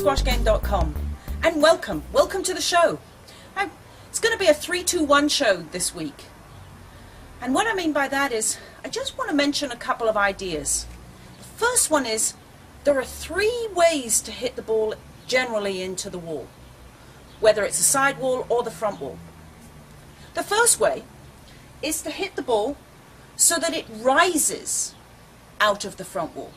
squashgame.com, and welcome to the show. It's going to be a 3-2-1 show this week, and what I mean by that is I just want to mention a couple of ideas. The first one is there are 3 ways to hit the ball generally into the wall, whether it's a side wall or the front wall. The first way is to hit the ball so that it rises out of the front wall.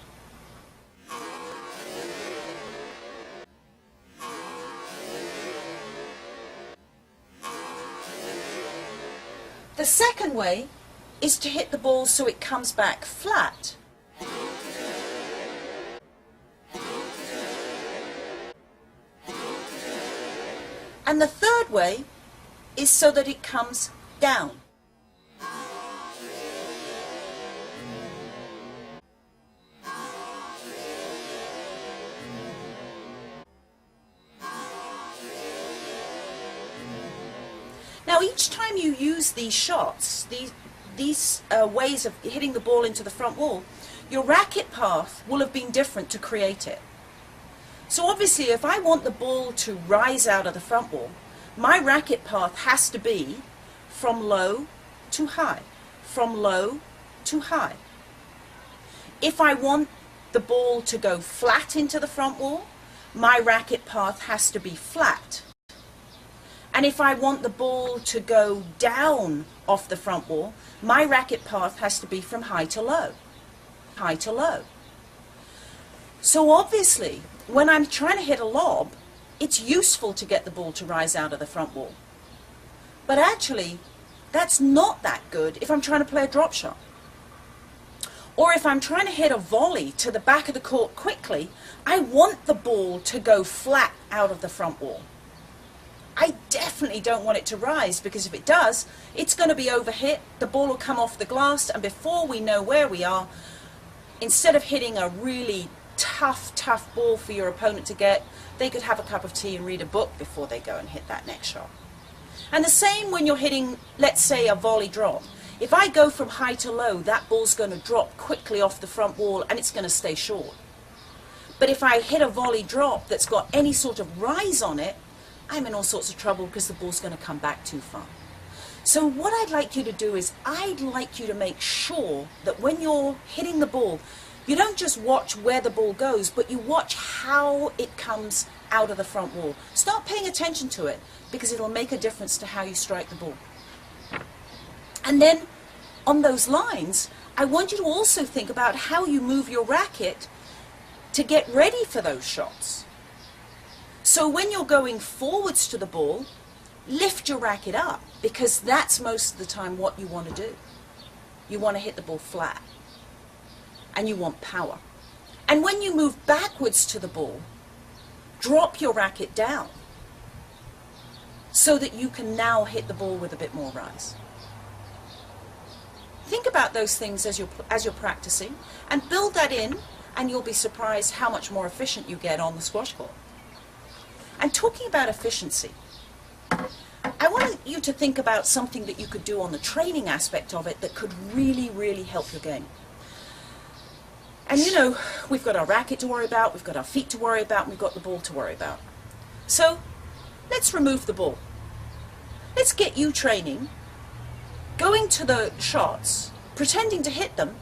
The second way is to hit the ball so it comes back flat. And the third way is so that it comes down. Now each time you use these shots, these ways of hitting the ball into the front wall, your racket path will have been different to create it. So obviously if I want the ball to rise out of the front wall, my racket path has to be from low to high, from low to high. If I want the ball to go flat into the front wall, my racket path has to be flat. And if I want the ball to go down off the front wall, my racket path has to be from high to low, high to low. So obviously, when I'm trying to hit a lob, it's useful to get the ball to rise out of the front wall. But actually, that's not that good if I'm trying to play a drop shot. Or if I'm trying to hit a volley to the back of the court quickly, I want the ball to go flat out of the front wall. I definitely don't want it to rise, because if it does, it's going to be overhit, the ball will come off the glass, and before we know where we are, instead of hitting a really tough ball for your opponent to get, they could have a cup of tea and read a book before they go and hit that next shot. And the same when you're hitting, let's say, a volley drop. If I go from high to low, that ball's going to drop quickly off the front wall and it's going to stay short. But if I hit a volley drop that's got any sort of rise on it, I'm in all sorts of trouble because the ball's going to come back too far. So what I'd like you to do is I'd like you to make sure that when you're hitting the ball, you don't just watch where the ball goes, but you watch how it comes out of the front wall. Start paying attention to it, because it'll make a difference to how you strike the ball. And then on those lines, I want you to also think about how you move your racket to get ready for those shots. So when you're going forwards to the ball, lift your racket up, because that's most of the time what you want to do. You want to hit the ball flat, and you want power. And when you move backwards to the ball, drop your racket down so that you can now hit the ball with a bit more rise. Think about those things as you're practicing, and build that in, and you'll be surprised how much more efficient you get on the squash court. And talking about efficiency, I want you to think about something that you could do on the training aspect of it that could really help your game. And you know, we've got our racket to worry about, we've got our feet to worry about, and we've got the ball to worry about. So let's remove the ball. Let's get you training, going to the shots, pretending to hit them,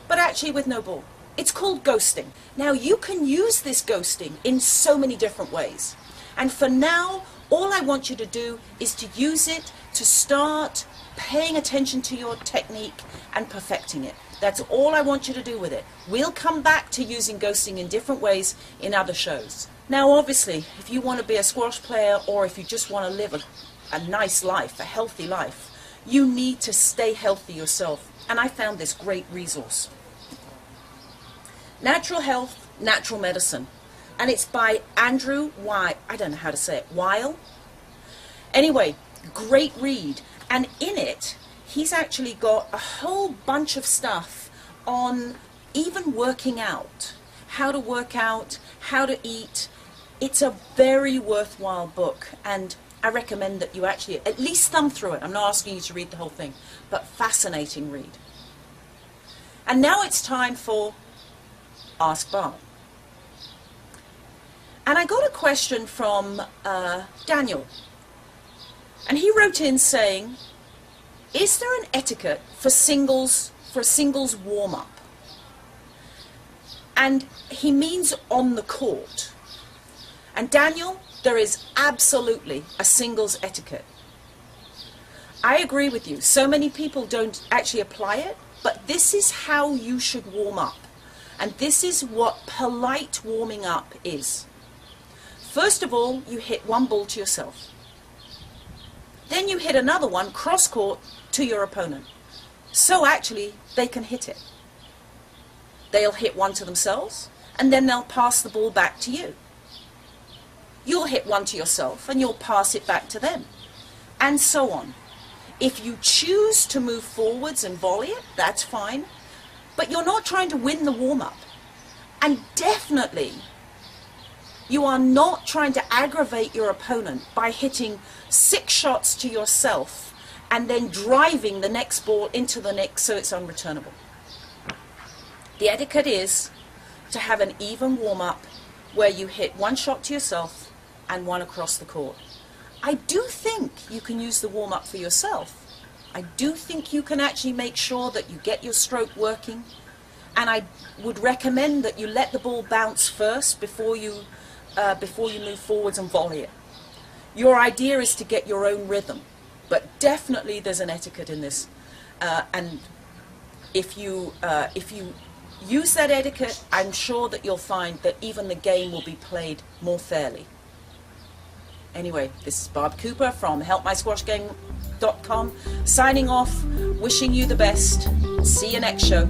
but actually with no ball. It's called ghosting. Now you can use this ghosting in so many different ways. And for now, all I want you to do is to use it to start paying attention to your technique and perfecting it. That's all I want you to do with it. We'll come back to using ghosting in different ways in other shows. Now obviously, if you want to be a squash player, or if you just want to live a nice life, a healthy life, you need to stay healthy yourself. And I found this great resource. Natural Health, Natural Medicine. And it's by Andrew Weil. I don't know how to say it. Weil? Anyway, great read. And in it, he's actually got a whole bunch of stuff on even working out. How to work out, how to eat. It's a very worthwhile book. And I recommend that you actually at least thumb through it. I'm not asking you to read the whole thing, but fascinating read. And now it's time for Ask Barb. And I got a question from Daniel. And he wrote in saying, is there an etiquette for a singles warm-up? And he means on the court. And Daniel, there is absolutely a singles etiquette. I agree with you. So many people don't actually apply it, but this is how you should warm up. And this is what polite warming up is. First of all, you hit one ball to yourself. Then you hit another one cross-court to your opponent. So actually, they can hit it. They'll hit one to themselves, and then they'll pass the ball back to you. You'll hit one to yourself, and you'll pass it back to them. And so on. If you choose to move forwards and volley it, that's fine. But you're not trying to win the warm-up. And definitely, you are not trying to aggravate your opponent by hitting 6 shots to yourself and then driving the next ball into the next so it's unreturnable. The etiquette is to have an even warm-up where you hit 1 shot to yourself and 1 across the court. I do think you can use the warm-up for yourself. I do think you can actually make sure that you get your stroke working, and I would recommend that you let the ball bounce first before you move forwards and volley it. Your idea is to get your own rhythm, but definitely there's an etiquette in this, and if you use that etiquette, I'm sure that you'll find that even the game will be played more fairly. Anyway, this is Barb Cooper from helpmysquashgame.com, signing off, wishing you the best. See you next show.